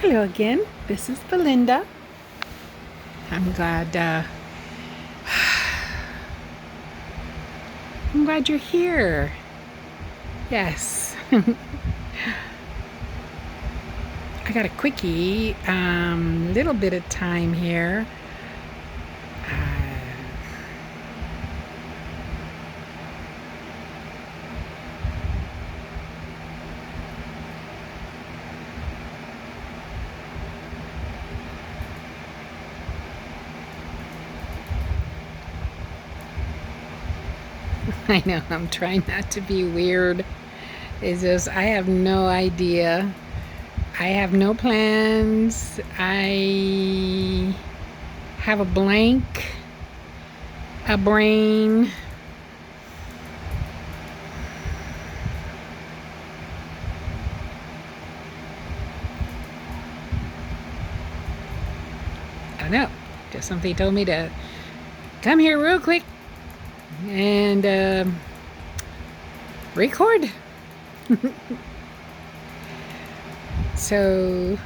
Hello again. This is Belinda. I'm glad. I'm glad you're here. Yes. I got a quickie. Little bit of time here. I know I'm trying not to be weird. It's just I have no idea. I have no plans. I have a brain. I don't know. Just somebody told me to come here real quick and record. So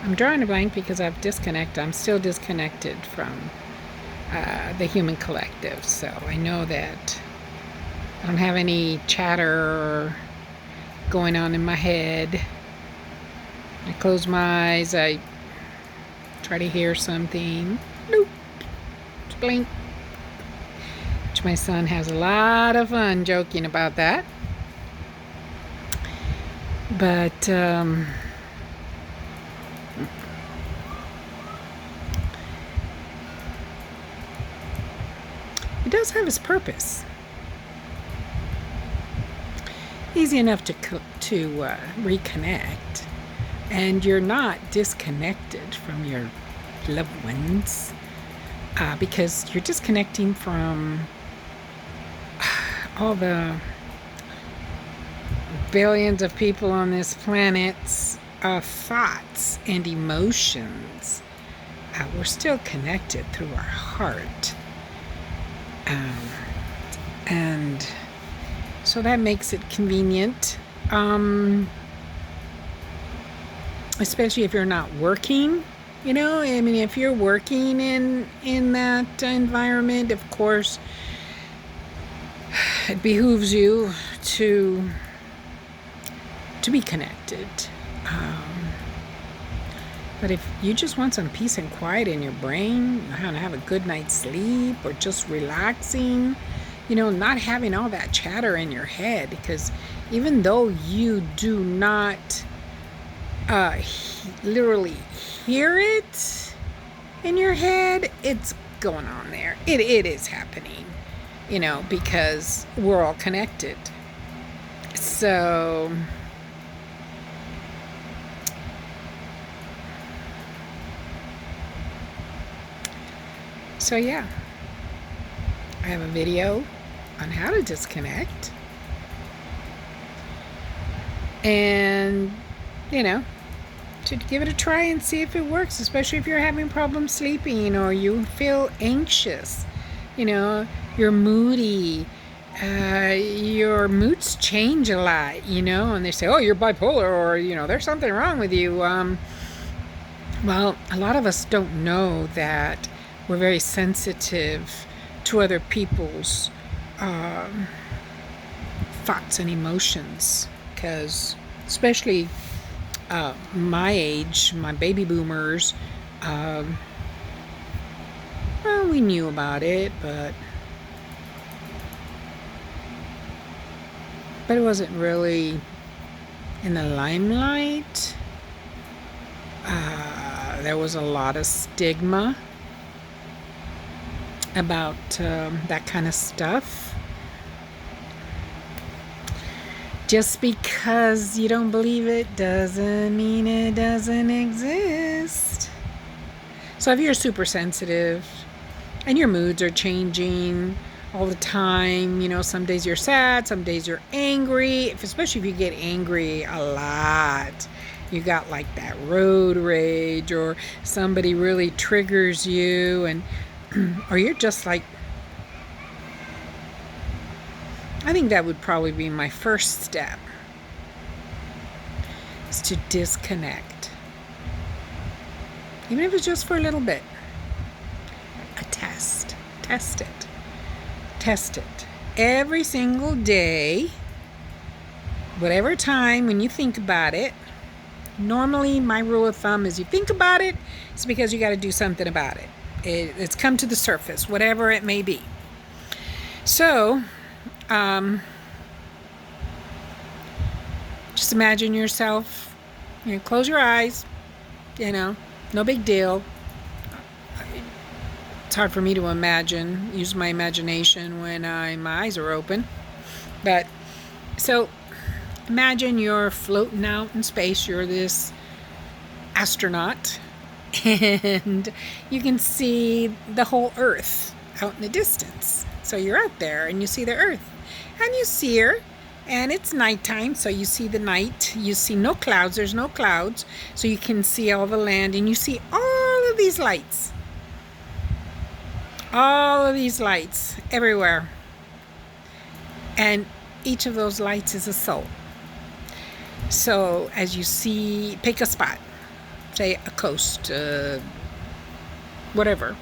I'm drawing a blank because I'm still disconnected from the human collective. So I know that I don't have any chatter going on in my head. I close my eyes, I try to hear something. Nope. Just blink. Which my son has a lot of fun joking about that. But it does have its purpose. Easy enough to reconnect, and you're not disconnected from your loved ones because you're disconnecting from all the billions of people on this planet's thoughts and emotions. We're still connected through our heart. And so that makes it convenient, especially if you're not working. I mean, if you're working in that environment, of course, it behooves you to be connected. But if you just want some peace and quiet in your brain, how to have a good night's sleep, or just relaxing, not having all that chatter in your head, because even though you do not literally hear it in your head, it's going on there. It is happening, because we're all connected. So yeah, I have a video on how to disconnect, and to give it a try and see if it works, especially if you're having problems sleeping or you feel anxious, you're moody, your moods change a lot, and they say, oh, you're bipolar, or there's something wrong with you. Well, a lot of us don't know that we're very sensitive to other people's thoughts and emotions, because especially my age, my baby boomers, well, we knew about it, but it wasn't really in the limelight. There was a lot of stigma about that kind of stuff. Just because you don't believe it doesn't mean it doesn't exist. So if you're super sensitive and your moods are changing all the time, some days you're sad, some days you're angry, especially if you get angry a lot, you got like that road rage, or somebody really triggers you, and or you're just like, I think that would probably be my first step, is to disconnect. Even if it's just for a little bit. A test. Test it. Test it. Every single day, whatever time when you think about it, normally my rule of thumb is you think about it, it's because you got to do something about it. It's come to the surface, whatever it may be. So, just imagine yourself, close your eyes, no big deal. It's hard for me to use my imagination when my eyes are open. But, so, imagine you're floating out in space, you're this astronaut, and you can see the whole Earth out in the distance. So you're out there and you see the Earth, and you see her, and it's nighttime, so you see the night. You see no clouds, there's no clouds, so you can see all the land, and you see all of these lights. All of these lights everywhere. And each of those lights is a soul. So as you see, pick a spot, say a coast, whatever.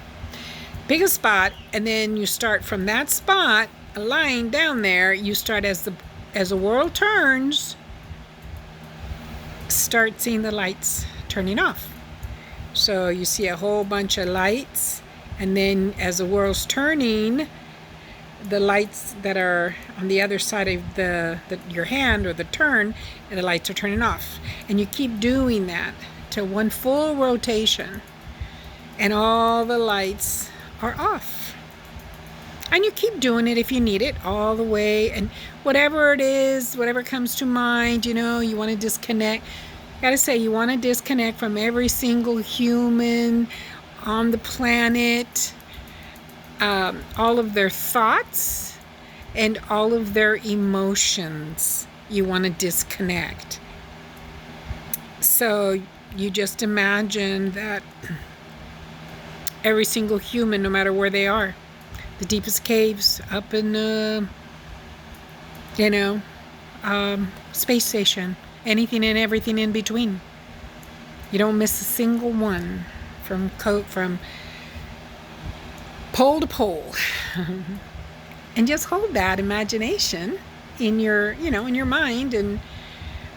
Pick a spot, and then you start from that spot, a line down there. You start as the world turns, start seeing the lights turning off. So you see a whole bunch of lights, and then as the world's turning, the lights that are on the other side of your hand or the turn, and the lights are turning off. And you keep doing that to one full rotation, and all the lights are off. And you keep doing it if you need it all the way, and whatever it is, whatever comes to mind, you want to disconnect. Gotta say, you want to disconnect from every single human on the planet, all of their thoughts and all of their emotions. You want to disconnect. So you just imagine that every single human, no matter where they are, the deepest caves, up in space station, anything and everything in between. You don't miss a single one, from pole to pole. And just hold that imagination in your in your mind, and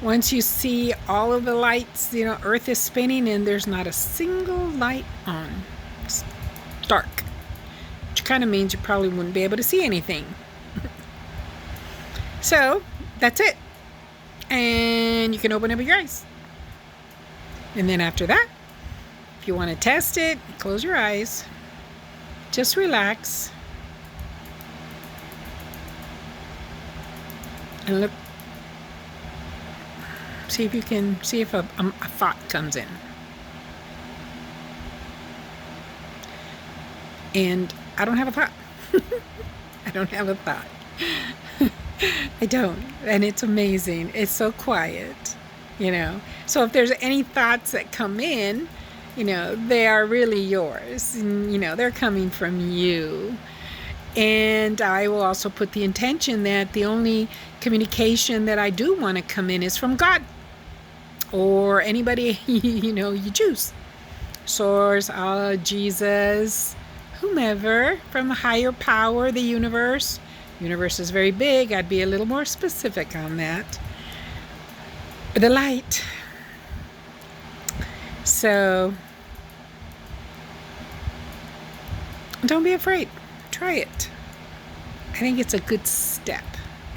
once you see all of the lights, Earth is spinning and there's not a single light on. It's dark, which kind of means you probably wouldn't be able to see anything. So that's it, and you can open up your eyes. And then after that, if you want to test it, close your eyes, just relax, and look, see if a thought comes in. And I don't have a thought. I don't have a thought. I don't. And it's amazing. It's so quiet, So if there's any thoughts that come in, they are really yours. And, they're coming from you. And I will also put the intention that the only communication that I do want to come in is from God. Or anybody, you choose. Source, Allah, Jesus, whomever, from a higher power, the universe. Universe is very big. I'd be a little more specific on that. The light. So don't be afraid. Try it. I think it's a good step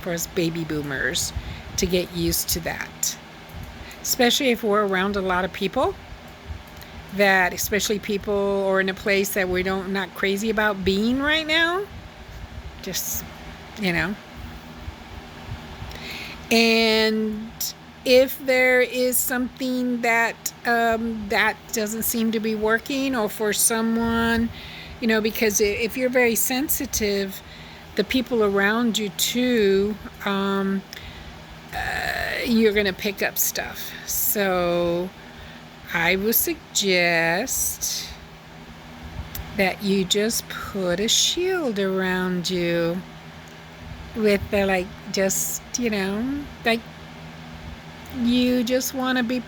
for us baby boomers to get used to that. Especially if we're around a lot of people, especially people or in a place that we're not crazy about being right now. Just, And if there is something that that doesn't seem to be working, or for someone, because if you're very sensitive, the people around you too, you're going to pick up stuff. So I would suggest that you just put a shield around you with the, You just want to be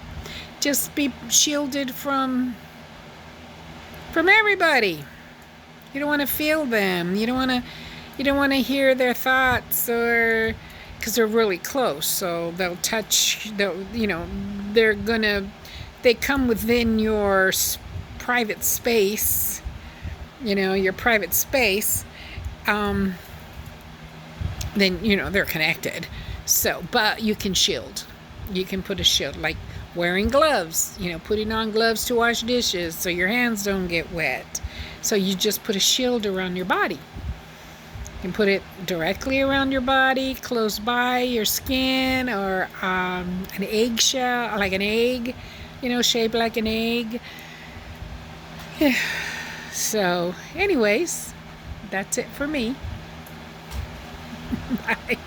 shielded from everybody. You don't want to feel them. You don't want to hear their thoughts, or because they're really close, so they'll touch. They're gonna. They come within your private space. Your private space. Um, then they're connected. So, but you can shield. You can put a shield, like wearing gloves. Putting on gloves to wash dishes so your hands don't get wet. So you just put a shield around your body. You can put it directly around your body, close by your skin, or an eggshell, like an egg, shaped like an egg. So, anyways, that's it for me. Bye.